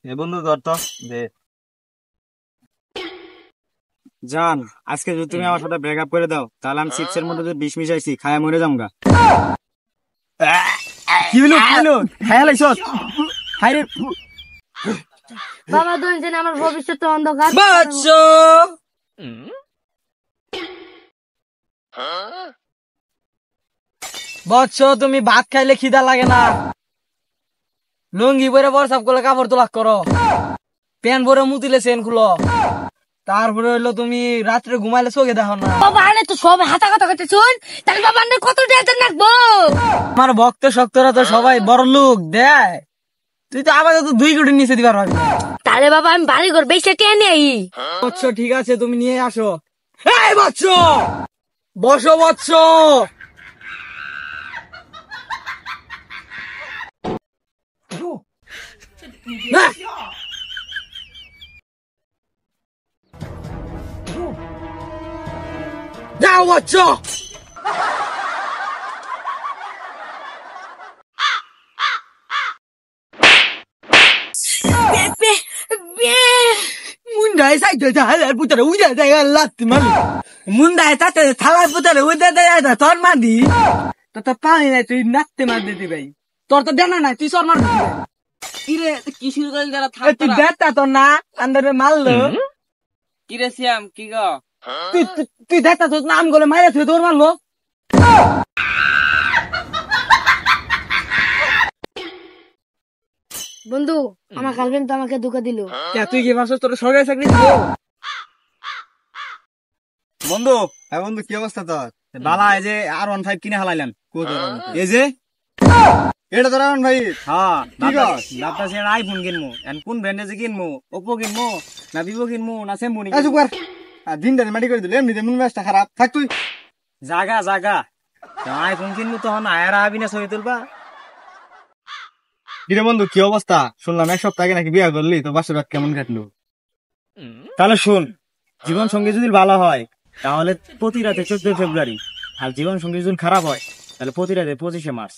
এ বন্ধু ধর তো দে। জান, আজকে যদি তুমি আমার সাথে ব্রেকআপ করে দাও তাহলে আমি চিপসের মধ্যে যে বিষ মিশাইছি খায়া মরে যামগা। কি হলো কি হলো? খায়া লাইছস? হাই রে বাবা ধরেছেন আমার ভবিষ্যৎ অন্ধকার। বাচ্চ বৎস, তুমি ভাত খাইলে খিদা লাগে না? লুঙ্গি পরে বরসাপ করলে কাপড় তোলা করো, প্যান্ট পরে মুতিলে চেন খুলো, তারপরে হইলো তুমি রাত্রে ঘুমাইলে চোখে দেখো না। বাবা আনে তো সব হাতা কথা কথা শুন, তাহলে বাবা আনে কত টাকা রাখবো? আমার ভক্ত শক্তরা তো সবাই বড় লোক দেয়, তুই তো আবার তো 2 কোটি নিচে দিবার পারবি না। তাহলে বাবা আমি বাড়ি ঘর বেশি টেনে নেই। বৎস ঠিক আছে, তুমি নিয়ে আসো। এই বৎস, বসো বৎস। হ্যাঁ। যাও বৎস। মুন্ডায় সাইতে থালার পুতারে উইদা দেয় লাত্তি মারি। মুন্ডায় তাতে থালার পুতারে উইদা দেয় তোর মাদি। তোর তো পানি নাই, তুই নাচতে মার দিতি ভাই। তোর তো ডানা নাই, তুই সর মার দিতি। কিরে কি শুরু করলি যারা এ তুই দেখতা তোর না আন্দারে মারলো। কিরে সিয়াম কি গো? তুই দেখতা তোর নাম গলে মাইরা তুই তোর মারলো। বন্ধু আমার গার্লফ্রেন্ড তো আমাকে ধোকা দিল। তুই কি ভাবছিস তোর সরকারি চাকরি দিব? বন্ধু, হ্যাঁ বন্ধু কি অবস্থা তোর? বালা এই যে R15 কিনে হালাইলাম। এই যে এটা তোর আনন্দ ভাই। হ্যাঁ, ঠিক আছে। ভাবতাছি আইফোন কিনবো, কোন ব্র্যান্ডে যে কিনবো, ওপো কিনবো না ভিভো কিনবো না স্যামসুং এই চুপ কর। দিনটা মাটি করে দিল, এমনিতে মন মেজাজটা খারাপ থাক তুই। জাগা জাগা আইফোন কিনবো তখন আয়ারা আবি না ছবি তুলবা। কিরে বন্ধু কি অবস্থা? শুনলাম 1 সপ্তাহ আগে নাকি বিয়া করলি, তো বাসর রাত কেমন কাটলো? তাহলে শুন, জীবন সঙ্গী যদি ভালো হয় তাহলে প্রতি রাতে 14 ফেব্রুয়ারি, আর জীবন সঙ্গী যদি খারাপ হয় তাহলে প্রতি রাতে 25শে মার্চ।